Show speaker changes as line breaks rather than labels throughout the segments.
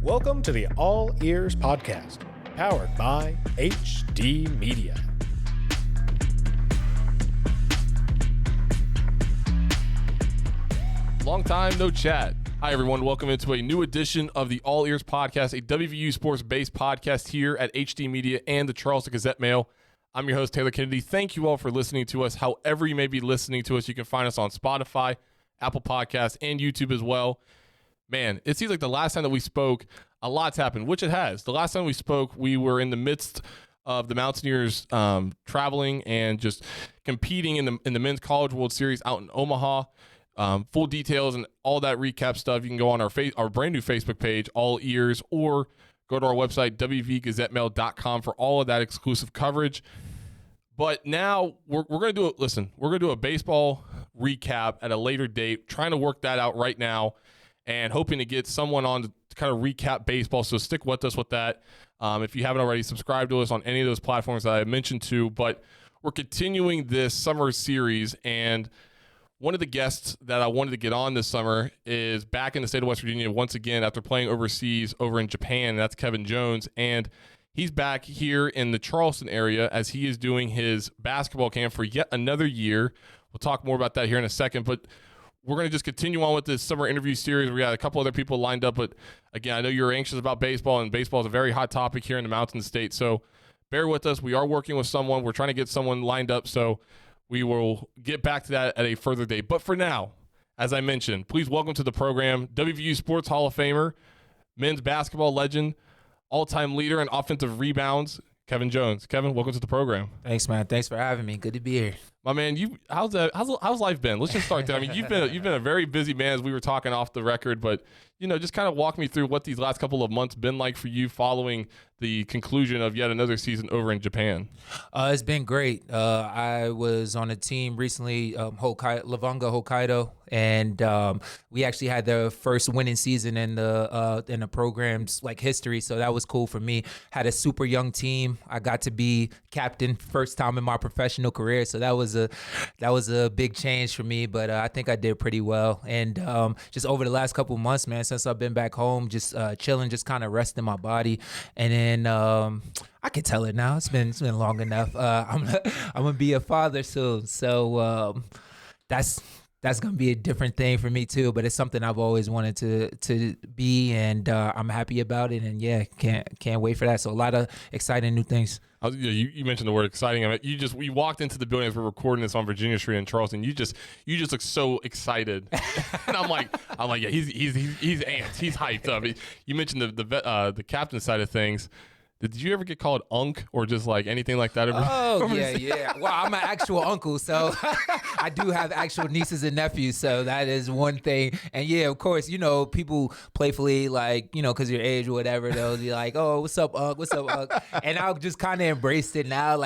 Welcome to the All Eers podcast, powered by HD Media.
Long time no chat. Hi, everyone. Welcome into a new edition of the All Eers podcast, a WVU sports-based podcast here at HD Media and the Charleston Gazette-Mail. I'm your host, Taylor Kennedy. Thank you all for listening to us. However you may be listening to us, you can find us on Spotify, Apple Podcasts, and YouTube as well. Man, it seems like the last time that we spoke, a lot's happened, which it has. The last time we spoke, we were in the midst of the Mountaineers traveling and just competing in the Men's College World Series out in Omaha. Full details and all that recap stuff, you can go on our brand new Facebook page, All Eers, or go to our website, wvgazettemail.com, for all of that exclusive coverage. But now we're going to do it. Listen, we're going to do a baseball recap at a later date, trying to work that out right now and hoping to get someone on to kind of recap baseball. So stick with us with that. If you haven't already, subscribe to us on any of those platforms that I mentioned to. But we're continuing this summer series, and one of the guests that I wanted to get on this summer is back in the state of West Virginia once again after playing overseas over in Japan, and that's Kevin Jones. And he's back here in the Charleston area as he is doing his basketball camp for yet another year. We'll talk more about that here in a second, but we're going to just continue on with this summer interview series. We got a couple other people lined up, but again, I know you're anxious about baseball, and baseball is a very hot topic here in the Mountain State, so bear with us. We are working with someone. We're trying to get someone lined up, so we will get back to that at a further date. But for now, as I mentioned, please welcome to the program WVU Sports Hall of Famer, men's basketball legend, all-time leader in offensive rebounds, Kevin Jones. Kevin, welcome to the program.
Thanks, man. Thanks for having me. Good to be here.
My man, how's life been? Let's just start there. I mean, you've been a very busy man, as we were talking off the record, but just kind of walk me through what these last couple of months been like for you following the conclusion of yet another season over in Japan.
It's been great. I was on a team recently, Lavanga Hokkaido, and we actually had the first winning season in the program's history. So that was cool for me. Had a super young team. I got to be captain first time in my professional career. So that was a big change for me. But I think I did pretty well. And just over the last couple of months, man, since I've been back home, just chilling, just kind of resting my body, and then I can tell it now. It's been long enough. I'm gonna be a father soon, so that's gonna be a different thing for me too. But it's something I've always wanted to be, and I'm happy about it. And yeah, can't wait for that. So a lot of exciting new things.
You mentioned the word exciting. I mean, we walked into the building as we're recording this on Virginia Street in Charleston. You just look so excited, and I'm like, yeah, he's amped, he's hyped up. You mentioned the captain side of things. Did you ever get called Unc or just anything like that?
Oh, yeah. Well, I'm an actual uncle, so I do have actual nieces and nephews, so that is one thing. And yeah, of course, people playfully, because your age or whatever, they'll be like, oh, what's up, Unc? What's up, Unc? And I've just kind of embraced it now.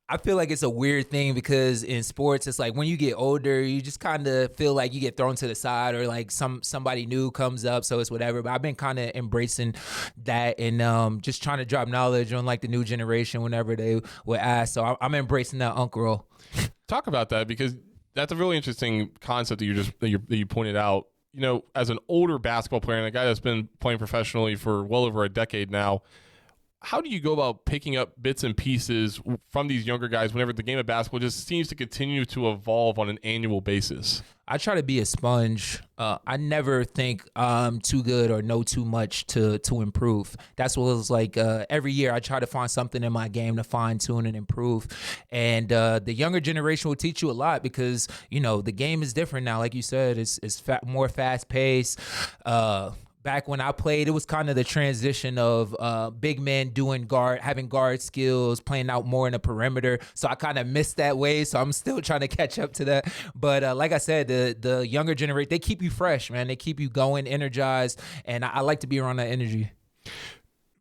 I feel like it's a weird thing because in sports, it's when you get older, you just kind of feel like you get thrown to the side or somebody new comes up, so it's whatever. But I've been kind of embracing that and just trying to drop knowledge on the new generation whenever they would ask. So I'm embracing that uncle role.
Talk about that, because that's a really interesting concept that you pointed out. As an older basketball player and a guy that's been playing professionally for well over a decade now, how do you go about picking up bits and pieces from these younger guys whenever the game of basketball just seems to continue to evolve on an annual basis?
I try to be a sponge. I never think I'm too good or know too much to improve. That's what it's like. Every year I try to find something in my game to fine tune and improve. And the younger generation will teach you a lot because, the game is different now. Like you said, it's more fast paced. Back when I played, it was kind of the transition of big men having guard skills, playing out more in the perimeter. So I kind of missed that way. So I'm still trying to catch up to that. But like I said, the younger generation, they keep you fresh, man. They keep you going, energized. And I like to be around that energy.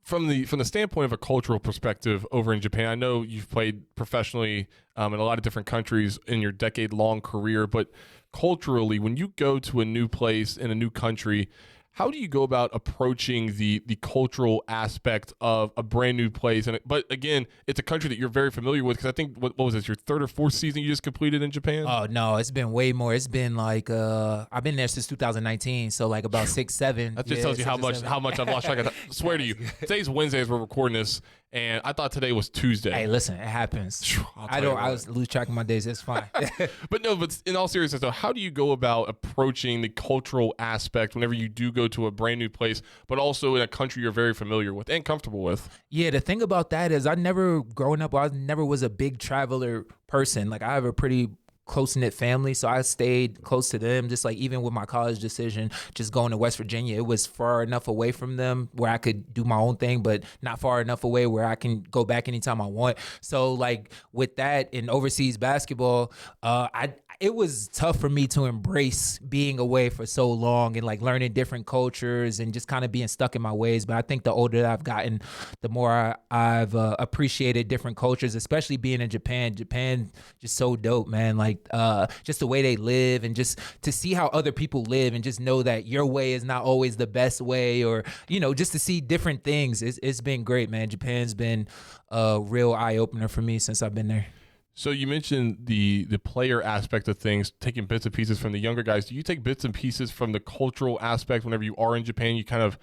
From the standpoint of a cultural perspective over in Japan, I know you've played professionally in a lot of different countries in your decade-long career, but culturally, when you go to a new place in a new country, How do you go about approaching the cultural aspect of a brand new place? But again, it's a country that you're very familiar with, because I think what was this, your third or fourth season you just completed in Japan?
Oh no, it's been way more. It's been like I've been there since 2019, so like about 6, 7.
That just tells you how much I've lost track of time. I swear to you, today's Wednesday as we're recording this, and I thought today was Tuesday.
Hey, listen, it happens. I lose track of my days. It's fine.
But in all seriousness though, how do you go about approaching the cultural aspect whenever you do go to a brand new place, but also in a country you're very familiar with and comfortable with?
Yeah, the thing about that is growing up, I never was a big traveler person. Like, I have a pretty close-knit family, so I stayed close to them. Just like even with my college decision, just going to West Virginia, it was far enough away from them where I could do my own thing, but not far enough away where I can go back anytime I want. So like with that in overseas basketball, it was tough for me to embrace being away for so long and like learning different cultures and just kind of being stuck in my ways. But I think the older that I've gotten, the more I've appreciated different cultures, especially being in Japan. Japan just so dope, man. Like just the way they live and just to see how other people live and just know that your way is not always the best way, or, you know, just to see different things. It's been great, man. Japan's been a real eye opener for me since I've been there.
So you mentioned the player aspect of things, taking bits and pieces from the younger guys. Do you take bits and pieces from the cultural aspect whenever you are in Japan? You kind of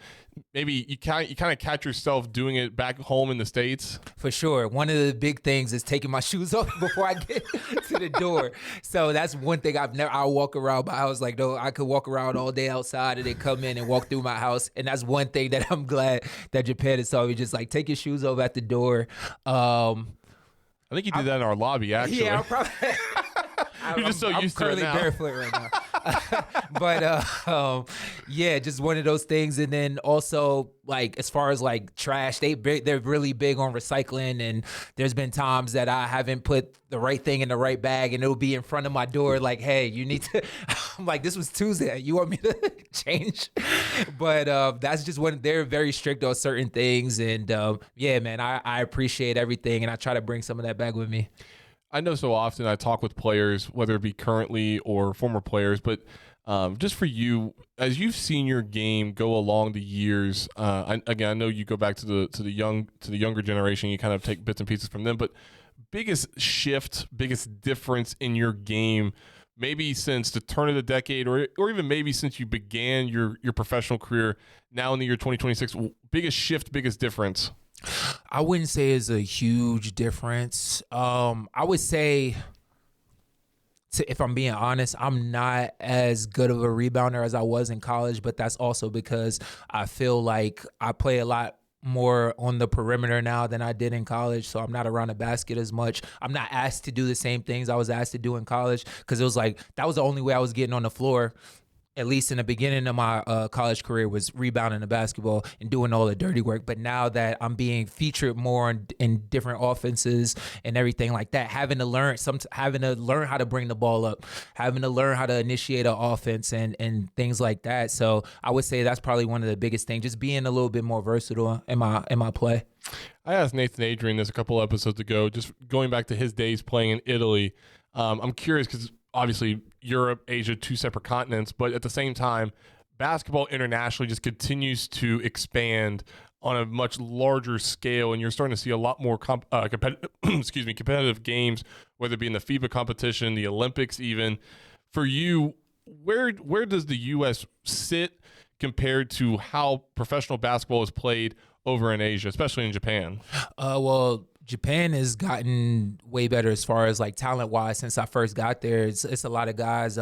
catch yourself doing it back home in the States? For
sure. One of the big things is taking my shoes off before I get to the door. So that's one thing I'll walk around my house like, no, I could walk around all day outside and then come in and walk through my house. And that's one thing that I'm glad that Japan has taught me, just like take your shoes off at the door.
I think you did that in our lobby, actually.
Yeah, probably.
You're just so used to it now.
I'm currently barefoot right now. But yeah, just one of those things. And then also, like, as far as like trash, they're really big on recycling. And there's been times that I haven't put the right thing in the right bag, and it'll be in front of my door, like, hey, you need to. I'm like, this was Tuesday. You want me to change? But that's just when they're very strict on certain things. And yeah, man, I appreciate everything, and I try to bring some of that back with me.
I know so often I talk with players, whether it be currently or former players, but just for you, as you've seen your game go along the years, I know you go back to the younger generation, you kind of take bits and pieces from them, but biggest shift, biggest difference in your game, maybe since the turn of the decade, or even maybe since you began your professional career now in the year 2026, biggest shift, biggest difference?
I wouldn't say it's a huge difference. I would say, if I'm being honest, I'm not as good of a rebounder as I was in college, but that's also because I feel like I play a lot more on the perimeter now than I did in college, so I'm not around the basket as much. I'm not asked to do the same things I was asked to do in college, because it was like that was the only way I was getting on the floor, at least in the beginning of my college career, was rebounding the basketball and doing all the dirty work. But now that I'm being featured more in different offenses and everything like that, having to learn how to bring the ball up, having to learn how to initiate an offense and things like that. So I would say that's probably one of the biggest things, just being a little bit more versatile in my play.
I asked Nathan Adrian this a couple episodes ago, just going back to his days playing in Italy. I'm curious because obviously Europe, Asia, two separate continents, but at the same time, basketball internationally just continues to expand on a much larger scale, and you're starting to see a lot more competitive games, whether it be in the FIBA competition, the Olympics even. For you, where does the U.S. sit compared to how professional basketball is played over in Asia, especially in Japan?
Well, Japan has gotten way better as far as like talent wise since I first got there. It's a lot of guys.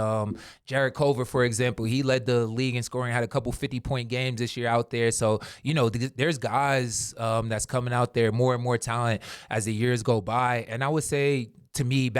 Jared Culver, for example, he led the league in scoring, had a couple 50-point games this year out there. So, you know, there's guys that's coming out there, more and more talent as the years go by. And I would say, to me,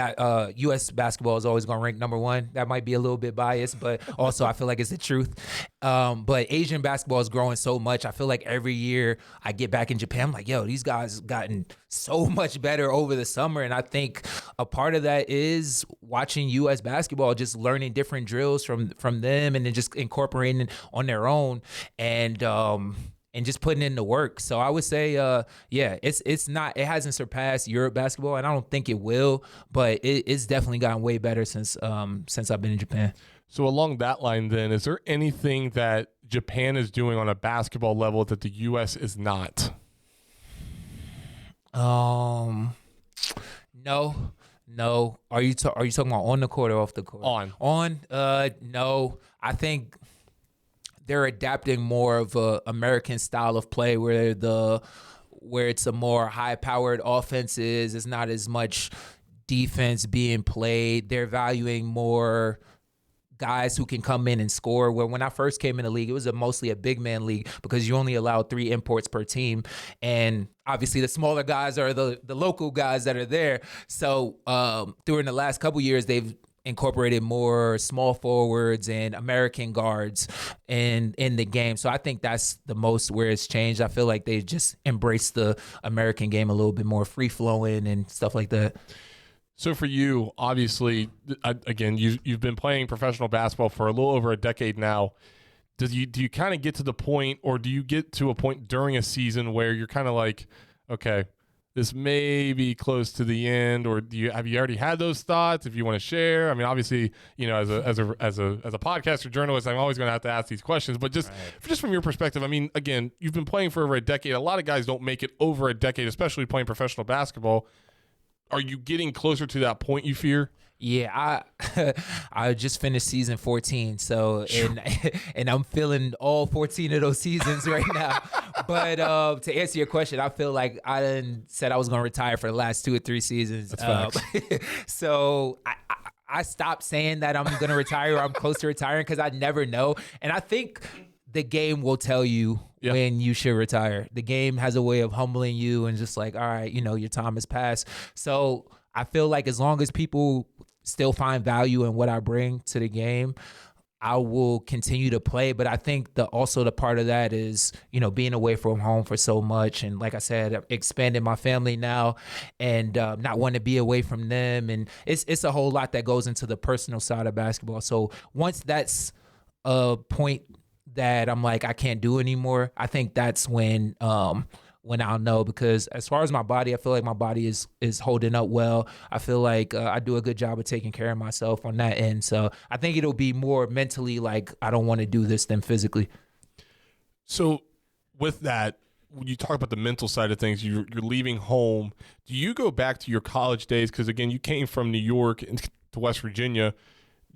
U.S. basketball is always going to rank number one. That might be a little bit biased, but also I feel like it's the truth. But Asian basketball is growing so much. I feel like every year I get back in Japan, I'm like, yo, these guys have gotten so much better over the summer. And I think a part of that is watching U.S. basketball, just learning different drills from them and then just incorporating it on their own. And and just putting in the work. So I would say, it hasn't surpassed Europe basketball, and I don't think it will, but it's definitely gotten way better since I've been in Japan.
So along that line, then, is there anything that Japan is doing on a basketball level that the U.S. is not?
No. Are you talking about on the court or off the court? On. No. I think they're adapting more of a American style of play where it's a more high-powered offenses. It's not as much defense being played. They're valuing more guys who can come in and score. Where when I first came in the league, it was mostly a big man league because you only allowed 3 imports per team. And obviously the smaller guys are the local guys that are there. So during the last couple years, they've incorporated more small forwards and American guards in the game. So I think that's the most where it's changed. I feel like they just embraced the American game a little bit more free-flowing and stuff like that.
So for you, obviously, again, you've been playing professional basketball for a little over a decade now. Do you kind of get to the point, or do you get to a point during a season where you're kind of like, okay, this may be close to the end, or have you already had those thoughts? If you want to share, I mean, obviously, as a podcaster, journalist, I'm always going to have to ask these questions. But just from your perspective, I mean, again, you've been playing for over a decade. A lot of guys don't make it over a decade, especially playing professional basketball. Are you getting closer to that point, you fear?
Yeah, I just finished season 14, so and I'm feeling all 14 of those seasons right now. But to answer your question, I feel like I done said I was going to retire for the last 2 or 3 seasons.
That's facts.
So I stopped saying that I'm going to retire or I'm close to retiring because I never know. And I think the game will tell you when you should retire. The game has a way of humbling you and just like, all right, your time has passed. So I feel like as long as people still find value in what I bring to the game, I will continue to play. But I think also the part of that is, being away from home for so much. And like I said, expanding my family now and not wanting to be away from them. And it's a whole lot that goes into the personal side of basketball. So once that's a point that I'm like, I can't do anymore, I think that's when I'll know, because as far as my body, I feel like my body is holding up well. I feel like I do a good job of taking care of myself on that end. So I think it'll be more mentally like I don't want to do this than physically. So
with that, when you talk about the mental side of things, you're leaving home. Do you go back to your college days? Because again, you came from New York to West Virginia.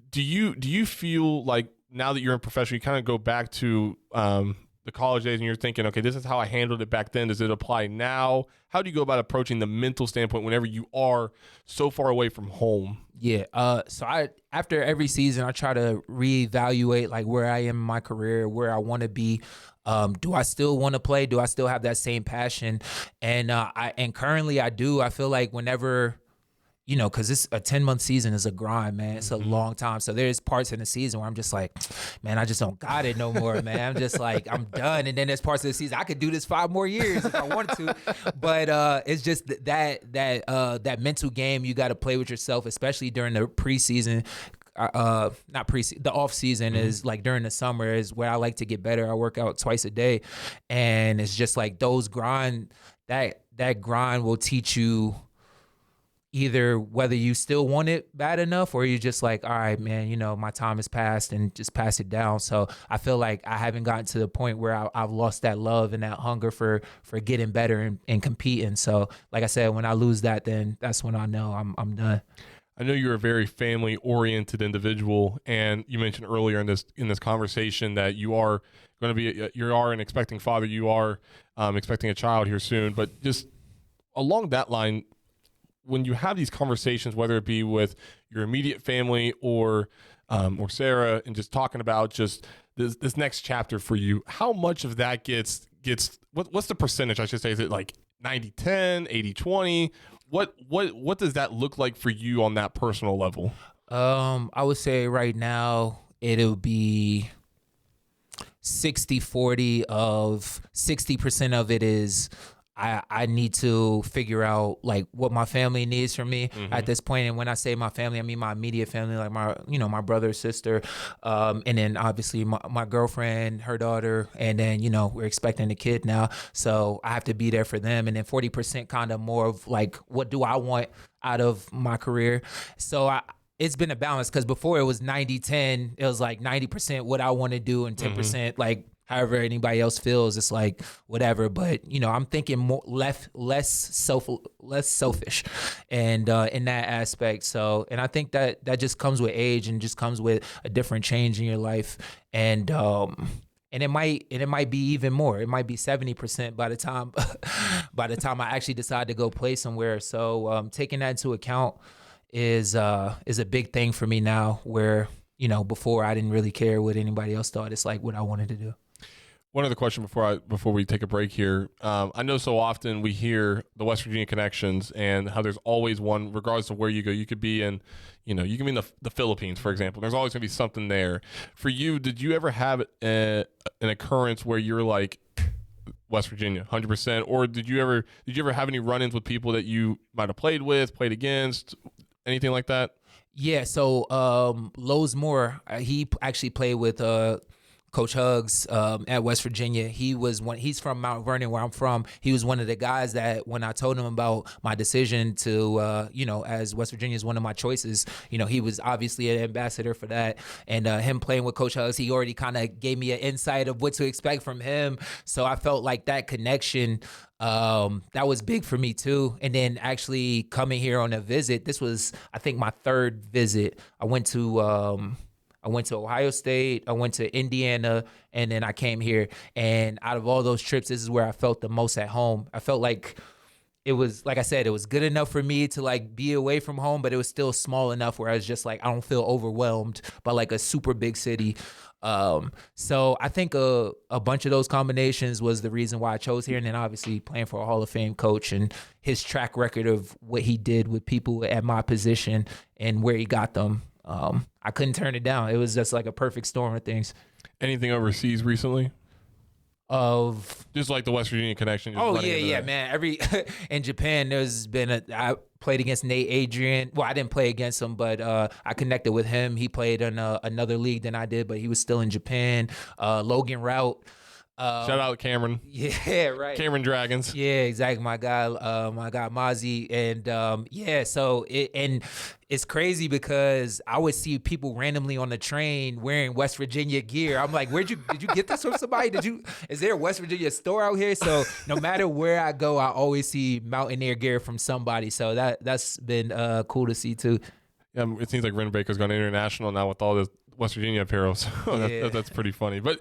Do you feel like now that you're in professional, you kind of go back to the college days and you're thinking, okay, this is how I handled it back then. Does it apply now? How do you go about approaching the mental standpoint whenever you are so far away from home?
Yeah. So after every season, I try to reevaluate like where I am in my career, where I want to be. Do I still want to play? Do I still have that same passion? And currently I do. I feel like whenever, because it's a 10-month season is a grind, man. It's a long time. So there's parts in the season where I'm just like, man, I just don't got it no more, man. I'm just like, I'm done. And then there's parts of the season I could do this 5 more years if I wanted to. But it's just that mental game you got to play with yourself, especially during the preseason. The off season is like during the summer is where I like to get better. I work out twice a day, and it's just like those grind. That grind will teach you either whether you still want it bad enough or you're just like, all right, man, my time has passed and just pass it down. So I feel like I haven't gotten to the point where I've lost that love and that hunger for getting better and competing. So like I said, when I lose that, then that's when I know I'm done.
I know you're a very family-oriented individual, and you mentioned earlier in this conversation that you are going to be you are an expecting father. You are expecting a child here soon. But just along that line, when you have these conversations, whether it be with your immediate family or Sarah, and just talking about just this next chapter for you, how much of that gets what's the percentage? I should say, is it like 90-10, 80-20? What does that look like for you on that personal level?
I would say right now it'll be 60-40 of 60% of it is I need to figure out like what my family needs from me at this point. And when I say my family, I mean my immediate family, like my brother, sister, and then obviously my girlfriend, her daughter, and then, we're expecting a kid now. So I have to be there for them. And then 40% kind of more of like, what do I want out of my career? So it's been a balance, because before it was 90-10. It was like 90% what I want to do and 10% like however anybody else feels. It's like whatever. But I'm thinking more less selfish, and in that aspect. So, and I think that just comes with age and just comes with a different change in your life, and it might be even more. It might be 70% by the time I actually decide to go play somewhere. So taking that into account is a big thing for me now, where before I didn't really care what anybody else thought. It's like what I wanted to do.
One other question before we take a break here. I know so often we hear the West Virginia connections and how there's always one, regardless of where you go. You could be in, you can be in the Philippines, for example. There's always going to be something there. For you, did you ever have an occurrence where you're like, West Virginia, 100%? Or did you ever have any run-ins with people that you might have played with, played against, anything like that?
Yeah, so Lowe's Moore, he actually played with Coach Hugs at West Virginia. He's from Mount Vernon, where I'm from. He was one of the guys that when I told him about my decision to, as West Virginia is one of my choices, he was obviously an ambassador for that. And him playing with Coach Hugs, he already kind of gave me an insight of what to expect from him. So I felt like that connection, that was big for me too. And then actually coming here on a visit, this was, I think, my third visit. I went to Ohio State, I went to Indiana, and then I came here. And out of all those trips, this is where I felt the most at home. I felt like it was, like I said, it was good enough for me to like be away from home, but it was still small enough where I was just like, I don't feel overwhelmed by like a super big city. So I think a bunch of those combinations was the reason why I chose here. And then obviously playing for a Hall of Fame coach and his track record of what he did with people at my position and where he got them. I couldn't turn it down. It was just like a perfect storm of things.
Anything overseas recently?
Of
just like the West Virginia connection.
Oh yeah, man. In Japan, I played against Nate Adrian. Well, I didn't play against him, but I connected with him. He played in another league than I did, but he was still in Japan. Logan Rout.
Shout out Cameron.
Yeah, right.
Cameron Dragons.
Yeah, exactly. My guy Mozzie. And so it's crazy because I would see people randomly on the train wearing West Virginia gear. I'm like, did you get this from somebody? Is there a West Virginia store out here? So no matter where I go, I always see Mountaineer gear from somebody. So that's been cool to see too.
Yeah, it seems like Ren Baker's gone international now with all this West Virginia apparel, so yeah. that's pretty funny. But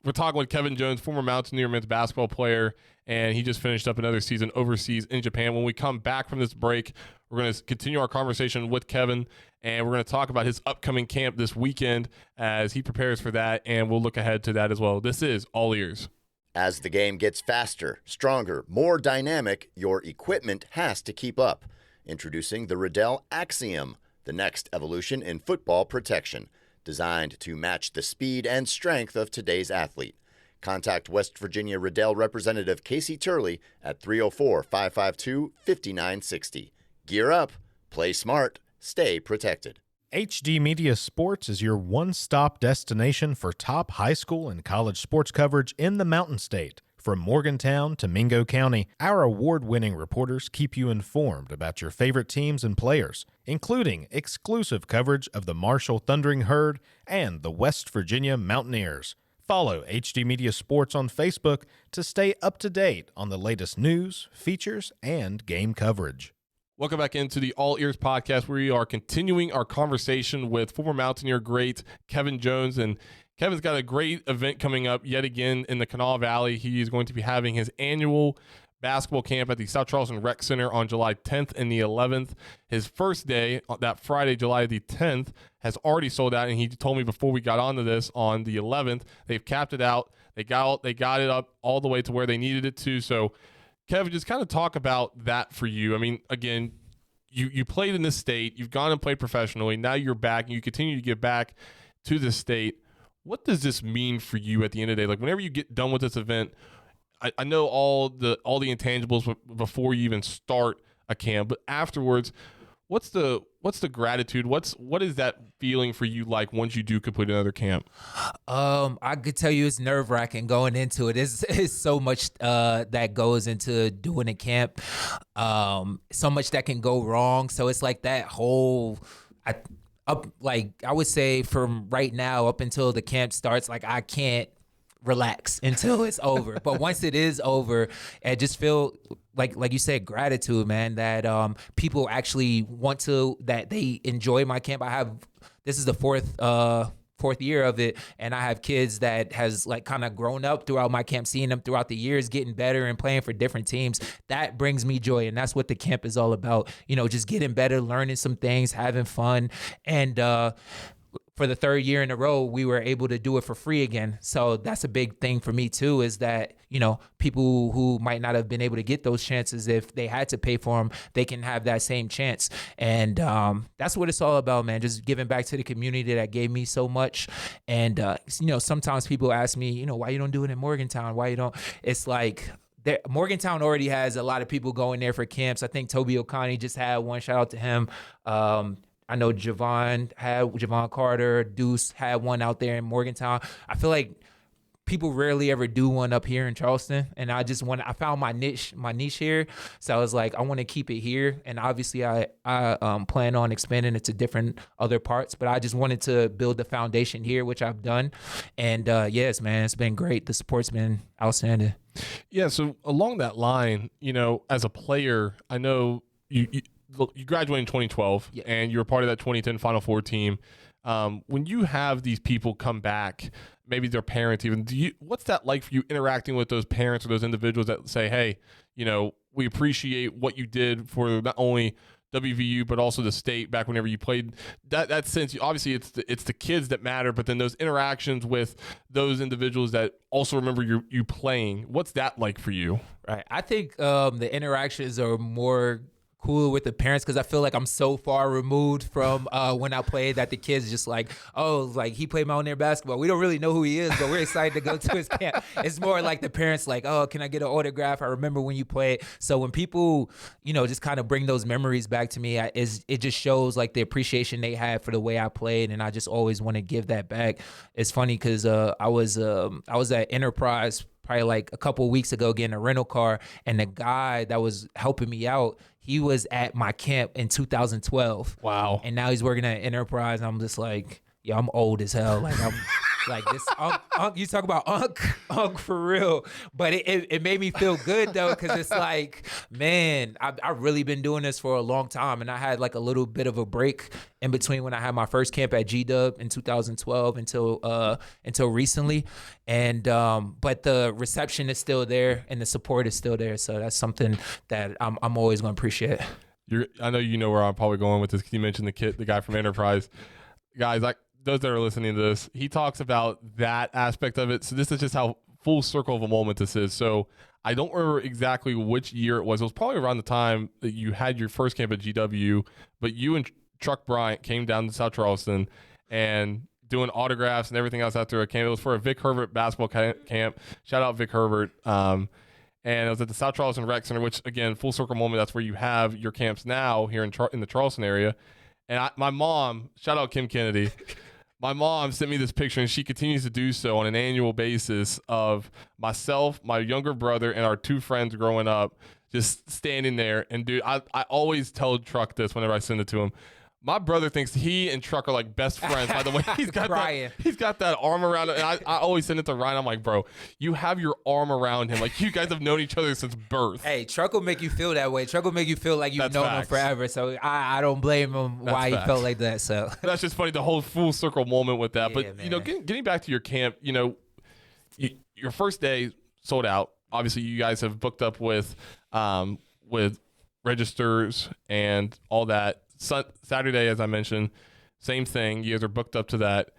we're talking with Kevin Jones, former Mountaineer men's basketball player, and he just finished up another season overseas in Japan. When we come back from this break, we're going to continue our conversation with Kevin, and we're going to talk about his upcoming camp this weekend as he prepares for that, and we'll look ahead to that as well. This is All Ears.
As the game gets faster, stronger, more dynamic, your equipment has to keep up. Introducing the Riddell Axiom, the next evolution in football protection, designed to match the speed and strength of today's athlete. Contact West Virginia Riddell representative Casey Turley at 304-552-5960. Gear up, play smart, stay protected.
HD Media Sports is your one-stop destination for top high school and college sports coverage in the Mountain State. From Morgantown to Mingo County, our award-winning reporters keep you informed about your favorite teams and players, including exclusive coverage of the Marshall Thundering Herd and the West Virginia Mountaineers. Follow HD Media Sports on Facebook to stay up to date on the latest news, features, and game coverage.
Welcome back into the All Ears podcast, where we are continuing our conversation with former Mountaineer great Kevin Jones. And Kevin's got a great event coming up yet again in the Kanawha Valley. He is going to be having his annual basketball camp at the South Charleston Rec Center on July 10th and the 11th. His first day, that Friday, July the 10th, has already sold out, and he told me before we got onto this on the 11th, they've capped it out. They got it up all the way to where they needed it to. So, Kevin, just kind of talk about that for you. I mean, again, you played in this state. You've gone and played professionally. Now you're back, and you continue to get back to the state. What does this mean for you at the end of the day? Like, whenever you get done with this event, I know all the intangibles before you even start a camp, but afterwards, what's the gratitude? What is that feeling for you like once you do complete another camp?
I could tell you it's nerve-wracking going into it. It's so much that goes into doing a camp. So much that can go wrong. So it's like that whole I would say from right now up until the camp starts, like I can't relax until it's over. But once it is over, I just feel like you said, gratitude, man, that people actually that they enjoy my camp. This is the fourth year of it, and I have kids that has like kind of grown up throughout my camp, seeing them throughout the years getting better and playing for different teams. That brings me joy, and that's what the camp is all about. Just getting better, learning some things, having fun, and for the third year in a row, we were able to do it for free again. So that's a big thing for me too, is that, people who might not have been able to get those chances, if they had to pay for them, they can have that same chance. And that's what it's all about, man. Just giving back to the community that gave me so much. And, sometimes people ask me, why you don't do it in Morgantown? Why you don't? It's like, Morgantown already has a lot of people going there for camps. I think Toby O'Connie just had one. Shout out to him. I know Javon Carter, Deuce had one out there in Morgantown. I feel like people rarely ever do one up here in Charleston, and I found my niche here. So I was like, I want to keep it here, and obviously I plan on expanding it to different other parts, but I just wanted to build the foundation here, which I've done. And yes, man, it's been great. The support's been outstanding.
Yeah. So along that line, as a player, I know you graduated in 2012, yeah, and you were part of that 2010 Final Four team. When you have these people come back, maybe their parents even, what's that like for you interacting with those parents or those individuals that say, hey, we appreciate what you did for not only WVU but also the state back whenever you played? That sense, obviously it's the kids that matter, but then those interactions with those individuals that also remember you playing, what's that like for you?
Right. I think the interactions are more cool with the parents, because I feel like I'm so far removed from when I played that the kids just like, oh, like he played Mountaineer basketball. We don't really know who he is, but we're excited to go to his camp. It's more like the parents like, oh, can I get an autograph? I remember when you played. So when people, just kind of bring those memories back to me, it just shows like the appreciation they had for the way I played, and I just always want to give that back. It's funny because I was at Enterprise probably like a couple of weeks ago getting a rental car, and the guy that was helping me out, he was at my camp in 2012.
Wow.
And now he's working at Enterprise. I'm just like, yeah, I'm old as hell. Like, I'm like this. You talk about Unc for real. But it made me feel good though, because it's like, man, I've really been doing this for a long time, and I had like a little bit of a break in between when I had my first camp at GW in 2012 until recently. And but the reception is still there and the support is still there. So that's something that I'm always going to appreciate.
I know you know where I'm probably going with this, because you mentioned the guy from Enterprise. Guys, those that are listening to this, he talks about that aspect of it. So this is just how full circle of a moment this is. So I don't remember exactly which year it was. It was probably around the time that you had your first camp at GW, but you and Truck Bryant came down to South Charleston and doing autographs and everything else after a camp. It was for a Vic Herbert basketball camp. Shout out Vic Herbert. And it was at the South Charleston Rec Center, which, again, full circle moment, that's where you have your camps now here in the Charleston area. And my mom, shout out Kim Kennedy, my mom sent me this picture, and she continues to do so on an annual basis, of myself, my younger brother, and our two friends growing up just standing there. And, dude, I always tell Truck this whenever I send it to him. My brother thinks he and Truck are like best friends. By the way, he's got that arm around him. And I always send it to Ryan. I'm like, bro, you have your arm around him. Like, you guys have known each other since birth.
Hey, Truck will make you feel that way. Truck will make you feel like you've known him forever. So I don't blame him why he felt like that. So
that's just funny, the whole full circle moment with that.
Yeah,
but, getting back to your camp, your first day sold out. Obviously, you guys have booked up with registers and all that. Saturday, as I mentioned, same thing. You guys are booked up to that.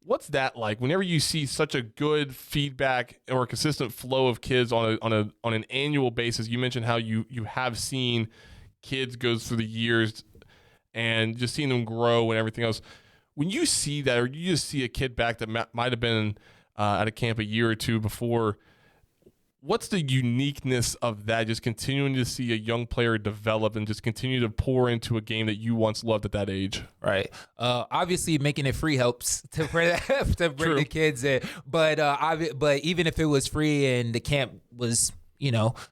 What's that like whenever you see such a good feedback or a consistent flow of kids on an annual basis? You mentioned how you have seen kids go through the years and just seeing them grow and everything else. When you see that, or you just see a kid back that might have been at a camp a year or two before, what's the uniqueness of that? Just continuing to see a young player develop and just continue to pour into a game that you once loved at that age.
Right. Obviously, making it free helps to bring the kids in. But even if it was free and the camp was,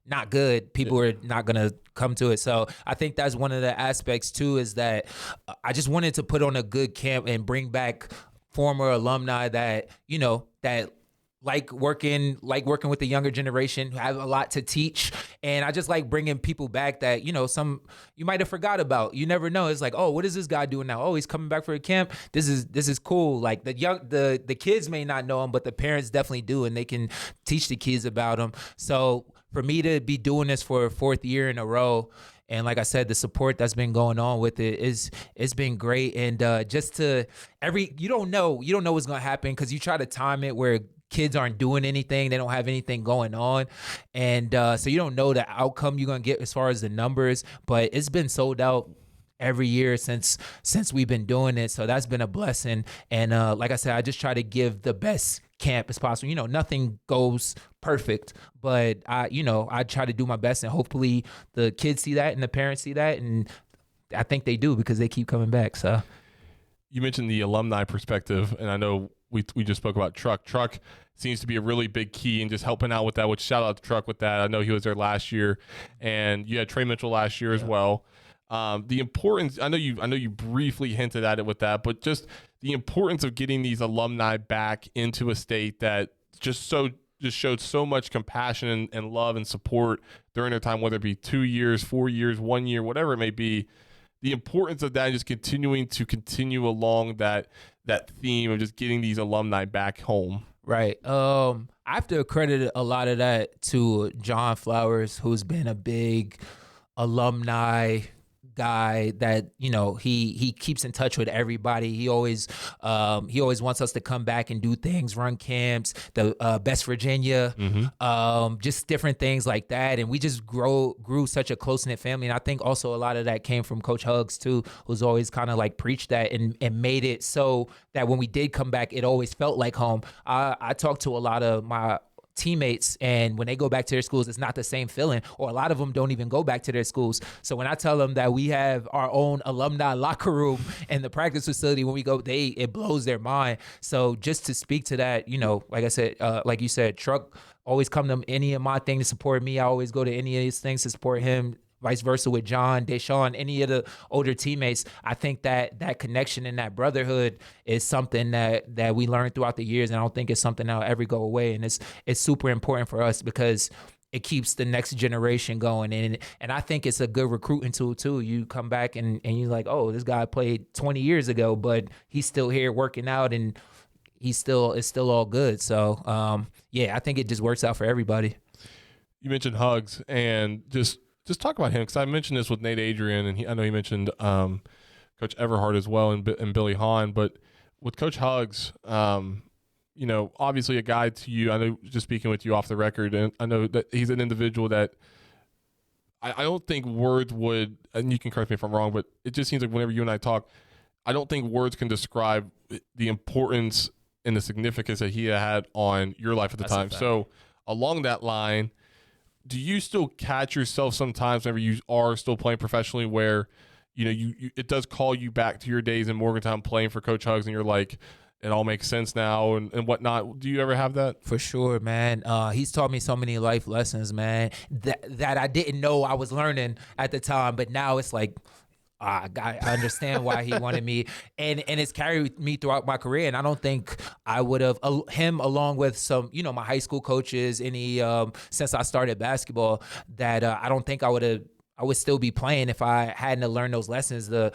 not good, people were not going to come to it. So I think that's one of the aspects too, is that I just wanted to put on a good camp and bring back former alumni that, that like working with the younger generation, who have a lot to teach. And I just like bringing people back that, some you might have forgot about. You never know. It's like, oh, what is this guy doing now? Oh, he's coming back for a camp. This is cool. Like the kids may not know him, but the parents definitely do, and they can teach the kids about him. So for me to be doing this for a fourth year in a row, and like I said, the support that's been going on with it's been great. And you don't know what's gonna happen, because you try to time it where kids aren't doing anything, they don't have anything going on, and so you don't know the outcome you're gonna get as far as the numbers. But it's been sold out every year since we've been doing it, so that's been a blessing. And like I said, I just try to give the best camp as possible. Nothing goes perfect, but I try to do my best, and hopefully the kids see that and the parents see that, and I think they do, because they keep coming back. So
you mentioned the alumni perspective, and I know we just spoke about Truck. Truck seems to be a really big key in just helping out with that, which shout out to Truck with that. I know he was there last year, and you had Trey Mitchell last year as well. The importance, I know you briefly hinted at it with that, but just the importance of getting these alumni back into a state that just showed so much compassion and love and support during their time, whether it be 2 years, 4 years, 1 year, whatever it may be. The importance of that, and just continue along that theme of just getting these alumni back home.
Right. I have to credit a lot of that to John Flowers, who's been a big alumni guy that he keeps in touch with everybody. He always wants us to come back and do things, run camps, the Best Virginia, just different things like that. And we just grew such a close-knit family. And I think also a lot of that came from Coach Hugs too, who's always kind of like preached that and made it so that when we did come back, it always felt like home. I talked to a lot of my teammates, and when they go back to their schools, it's not the same feeling, or a lot of them don't even go back to their schools. So when I tell them that we have our own alumni locker room in the practice facility, when we go, it blows their mind. So just to speak to that, like I said, like you said, Truck always come to any of my things to support me. I always go to any of his things to support him. Vice versa with John, Deshaun, any of the older teammates. I think that connection and that brotherhood is something that we learned throughout the years, and I don't think it's something that'll ever go away. And it's super important for us, because it keeps the next generation going. And I think it's a good recruiting tool too. You come back and you're like, oh, this guy played 20 years ago, but he's still here working out, and it's still all good. So I think it just works out for everybody.
You mentioned Hugs, and just talk about him, because I mentioned this with Nate Adrian, and I know he mentioned Coach Everhart as well, and Billy Hahn. But with Coach Hugs, obviously a guy to you. I know, just speaking with you off the record, and I know that he's an individual that I don't think words would, and you can correct me if I'm wrong, but it just seems like whenever you and I talk, I don't think words can describe the importance and the significance that he had on your life at the time. So along that line, do you still catch yourself sometimes whenever you are still playing professionally where, you it does call you back to your days in Morgantown playing for Coach Hugs, and you're like, it all makes sense now and whatnot? Do you ever have that?
For sure, man. He's taught me so many life lessons, man, that I didn't know I was learning at the time, but now it's like, I understand why he wanted me, and it's carried me throughout my career. And I don't think I would have him, along with some, my high school coaches, since I started basketball, that I don't think I would still be playing if I hadn't learned those lessons. To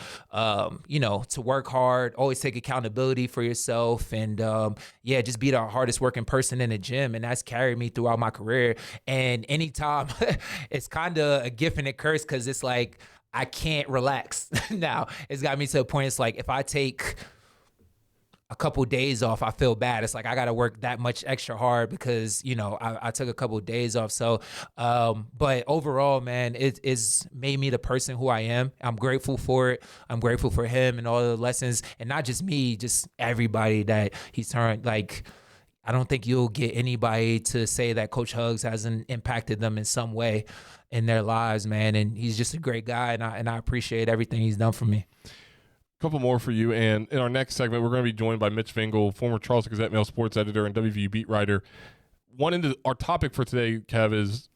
work hard, always take accountability for yourself, and just be the hardest working person in the gym. And that's carried me throughout my career. And anytime, it's kind of a gift and a curse, because it's like, I can't relax now. It's got me to a point, it's like, if I take a couple days off, I feel bad. It's like I got to work that much extra hard because, I took a couple of days off. So, but overall, man, it's made me the person who I am. I'm grateful for it. I'm grateful for him and all the lessons, and not just me, just everybody that he's turned. Like, I don't think you'll get anybody to say that Coach Hugs hasn't impacted them in some way in their lives, man. And he's just a great guy, and I appreciate everything he's done for me.
A couple more for you, and in our next segment, we're going to be joined by Mitch Vingle, former Charleston Gazette-Mail sports editor and WVU beat writer. Our topic for today, Kev, is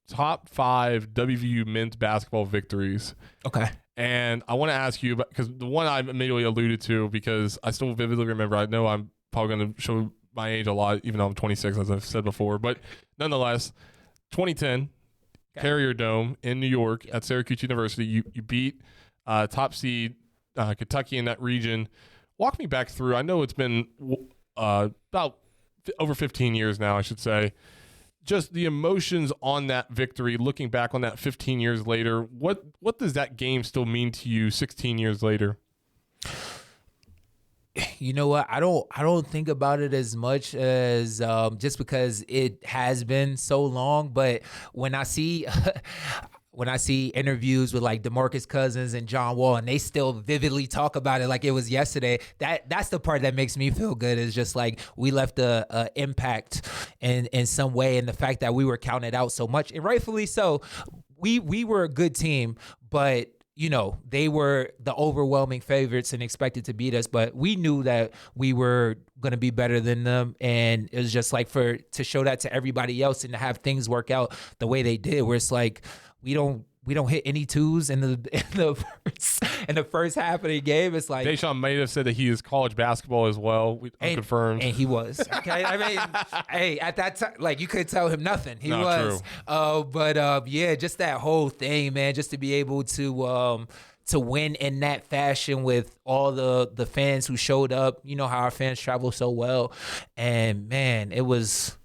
top 5 WVU men's basketball victories.
Okay.
And I want to ask you about, because the one I immediately alluded to, because I still vividly remember, I know I'm probably going to show my age a lot, even though I'm 26, as I've said before. But nonetheless, 2010, Carrier Dome in New York at Syracuse University. You beat top seed Kentucky in that region. Walk me back through. I know it's been about over 15 years now, I should say. Just the emotions on that victory, looking back on that 15 years later, what does that game still mean to you 16 years later?
You know what? I don't think about it as much as just because it has been so long. But when I see interviews with like DeMarcus Cousins and John Wall, and they still vividly talk about it like it was yesterday, that's the part that makes me feel good. Is just like we left a impact in some way, and the fact that we were counted out so much, and rightfully so. We were a good team, but you know, they were the overwhelming favorites and expected to beat us, but we knew that we were going to be better than them. And it was just like to show that to everybody else and to have things work out the way they did, where it's like, we don't hit any twos in the first half of the game. It's like
Deshaun may have said that he is college basketball as well. Confirmed,
and he was. Okay, I mean, hey, at that time, like you couldn't tell him nothing. He
Not
was.
True.
But yeah, just that whole thing, man. Just to be able to win in that fashion with all the fans who showed up. You know how our fans travel so well, and man, it was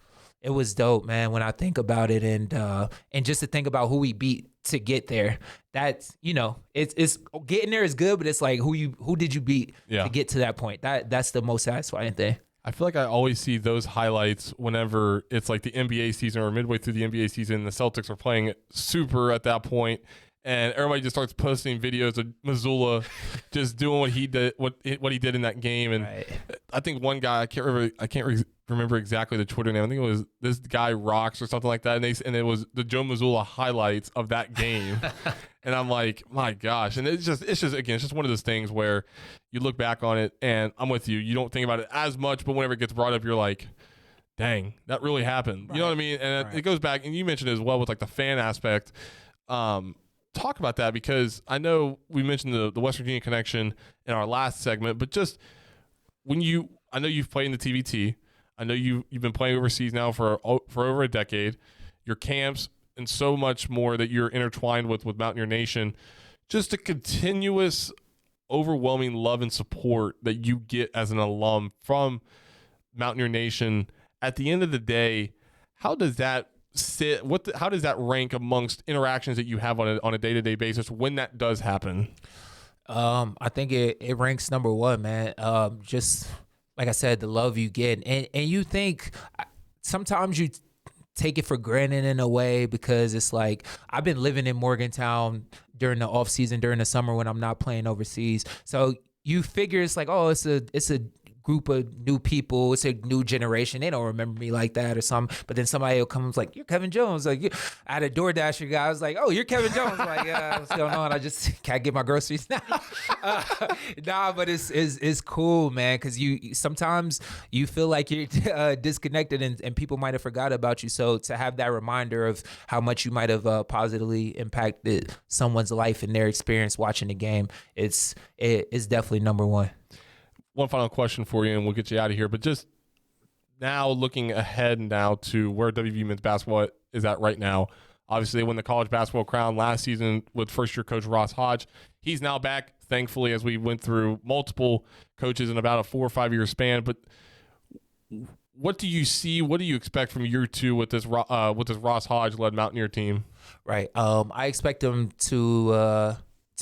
dope, man, when I think about it, and just to think about who we beat to get there. That's, you know, it's getting there is good, but it's like who did you beat to get to that point? That's the most satisfying thing.
I feel like I always see those highlights whenever it's like the NBA season or midway through the NBA season. The Celtics are playing super at that point, and everybody just starts posting videos of Missoula just doing what he did, what he did in that game. And right. I think one guy, I can't remember exactly the Twitter name. I think it was This Guy Rocks or something like that. And it was the Joe Missoula highlights of that game. And I'm like, my gosh. And it's just one of those things where you look back on it, and I'm with you. You don't think about it as much, but whenever it gets brought up, you're like, dang, that really happened. Right. You know what I mean? And it goes back, and you mentioned it as well with like the fan aspect. Talk about that, because I know we mentioned the West Virginia connection in our last segment, but just I know you've played in the TVT. I know you've been playing overseas now for over a decade. Your camps and so much more that you're intertwined with Mountaineer Nation. Just a continuous, overwhelming love and support that you get as an alum from Mountaineer Nation. At the end of the day, how does that sit? How does that rank amongst interactions that you have on a day-to-day basis when that does happen?
I think it ranks number one, man. Just like I said, the love you get, and you think sometimes you take it for granted in a way, because it's like I've been living in Morgantown during the off season, during the summer when I'm not playing overseas. So you figure it's like, oh, it's a group of new people, it's a new generation, they don't remember me like that or something. But then somebody will come and was like, you're Kevin Jones. Like, I had a DoorDasher guy, I was like, oh, you're Kevin Jones. Like, what's going on? I just can't get my groceries now. But it's cool, man, because you sometimes you feel like you're disconnected, and people might have forgot about you. So to have that reminder of how much you might have positively impacted someone's life and their experience watching the game, it's definitely number one.
One final question for you, and we'll get you out of here. But just now, looking ahead now to where WVU men's basketball is at right now. Obviously, they won the college basketball crown last season with first-year coach Ross Hodge. He's now back, thankfully, as we went through multiple coaches in about a 4 or 5 year span. But what do you see? What do you expect from year two with this Ross Hodge-led Mountaineer team? Right.
I expect them to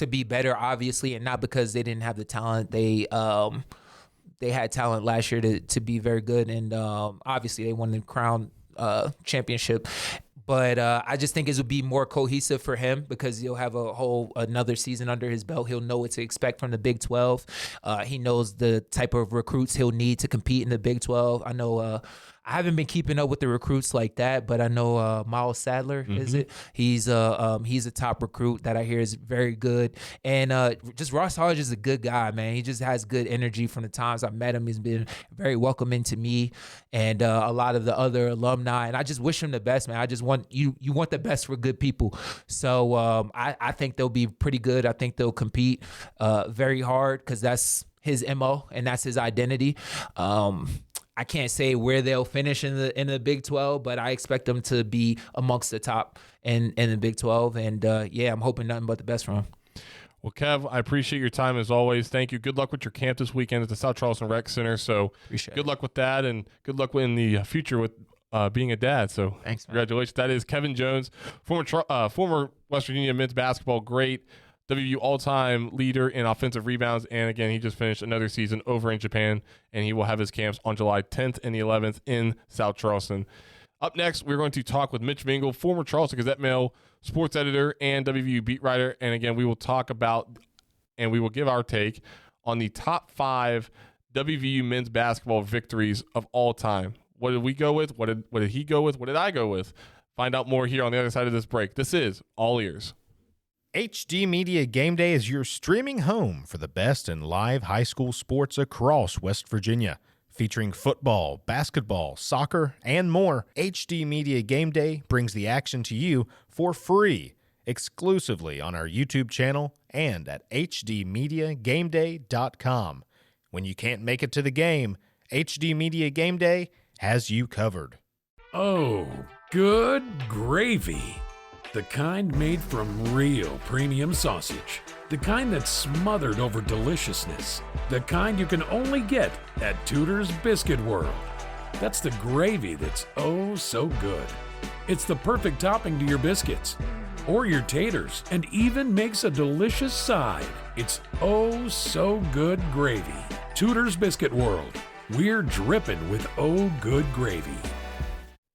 be better, obviously, and not because they didn't have the talent. They had talent last year to be very good, and obviously they won the crown championship. But I just think it would be more cohesive for him, because he'll have another season under his belt. He'll know what to expect from the Big 12. He knows the type of recruits he'll need to compete in the Big 12. I haven't been keeping up with the recruits like that, but I know Miles Sadler, is it? He's a top recruit that I hear is very good. And just Ross Hodge is a good guy, man. He just has good energy from the times I've met him. He's been very welcoming to me and a lot of the other alumni. And I just wish him the best, man. I just want you want the best for good people. So I think they'll be pretty good. I think they'll compete very hard because that's his MO and that's his identity. I can't say where they'll finish in the Big 12, but I expect them to be amongst the top in the Big 12. And I'm hoping nothing but the best from them.
Well, Kev, I appreciate your time as always. Thank you. Good luck with your camp this weekend at the South Charleston Rec Center. So good luck with that, and good luck in the future with being a dad. So
thanks, man.
Congratulations. That is Kevin Jones, former West Virginia men's basketball great, WVU all-time leader in offensive rebounds. And again, he just finished another season over in Japan, and he will have his camps on July 10th and the 11th in South Charleston. Up next, we're going to talk with Mitch Vingle, former Charleston Gazette-Mail sports editor and WVU beat writer. And again, we will talk about and we will give our take on the top 5 WVU men's basketball victories of all time. What did we go with? What did he go with? What did I go with? Find out more here on the other side of this break. This is All Ears.
HD Media Game Day is your streaming home for the best in live high school sports across West Virginia. Featuring football, basketball, soccer, and more, HD Media Game Day brings the action to you for free, exclusively on our YouTube channel and at hdmediagameday.com. When you can't make it to the game, HD Media Game Day has you covered.
Oh, good gravy. The kind made from real premium sausage. The kind that's smothered over deliciousness. The kind you can only get at Tudor's Biscuit World. That's the gravy that's oh so good. It's the perfect topping to your biscuits or your taters, and even makes a delicious side. It's oh so good gravy. Tudor's Biscuit World. We're dripping with oh good gravy.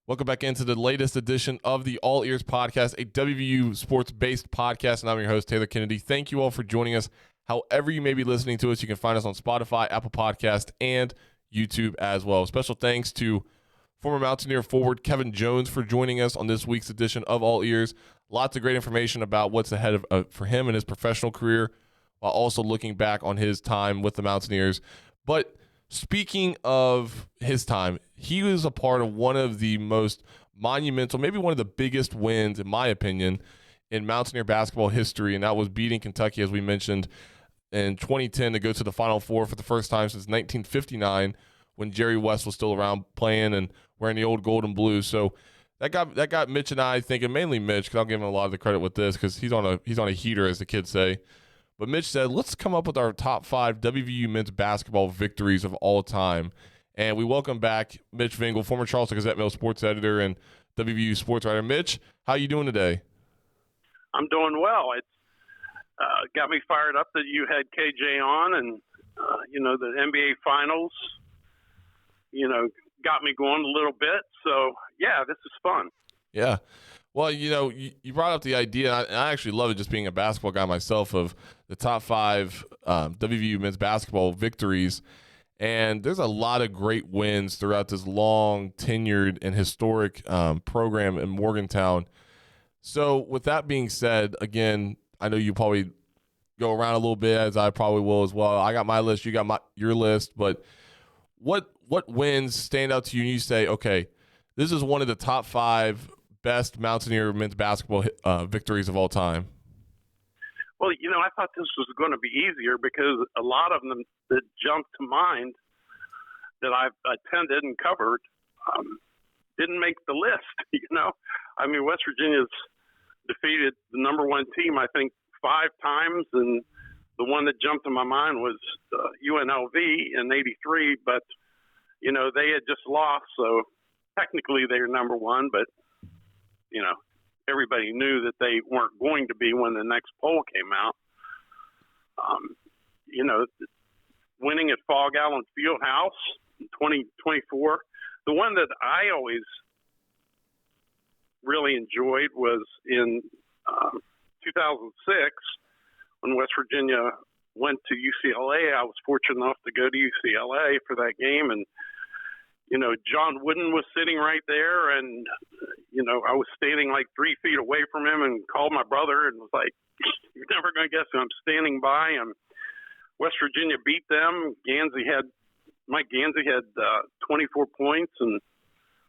Welcome back into the latest edition of the All Ears podcast, a WVU sports-based podcast, and I'm your host, Taylor Kennedy. Thank you all for joining us. However you may be listening to us, you can find us on Spotify, Apple Podcast, and YouTube as well. Special thanks to former Mountaineer forward Kevin Jones for joining us on this week's edition of All Ears. Lots of great information about what's ahead for him in his professional career, while also looking back on his time with the Mountaineers. But speaking of his time, he was a part of one of the most monumental, maybe one of the biggest wins, in my opinion, in Mountaineer basketball history, and that was beating Kentucky, as we mentioned, in 2010 to go to the Final Four for the first time since 1959, when Jerry West was still around playing and wearing the old gold and blue. So that got Mitch and I thinking, mainly Mitch, because I'll give him a lot of the credit with this, because he's on a heater, as the kids say. But Mitch said, let's come up with our top 5 WVU men's basketball victories of all time. And we welcome back Mitch Vingle, former Charleston Gazette-Mail sports editor and WVU sports writer. Mitch, how you doing today?
I'm doing well. It's got me fired up that you had KJ on, and, the NBA Finals, got me going a little bit. So, yeah, this is fun.
Yeah. Well, you brought up the idea, and I actually love it, just being a basketball guy myself, of the top 5 WVU men's basketball victories. And there's a lot of great wins throughout this long, tenured, and historic program in Morgantown. So with that being said, again, I know you probably go around a little bit, as I probably will as well. I got my list, you got your list, but what wins stand out to you and you say, okay, this is one of the top 5 best Mountaineer men's basketball victories of all time?
Well, I thought this was going to be easier because a lot of them that jumped to mind that I've attended and covered didn't make the list. West Virginia's defeated the number 1 team, I think, 5 times, and the one that jumped to my mind was UNLV in '83, but they had just lost, so technically they're number 1, but everybody knew that they weren't going to be when the next poll came out. Winning at Fog Allen Fieldhouse in 2024. The one that I always really enjoyed was in 2006 when West Virginia went to UCLA. I was fortunate enough to go to UCLA for that game, and John Wooden was sitting right there, and, I was standing like 3 feet away from him and called my brother and was like, you're never going to guess who I'm standing by. And West Virginia beat them. Mike Gansey had 24 points and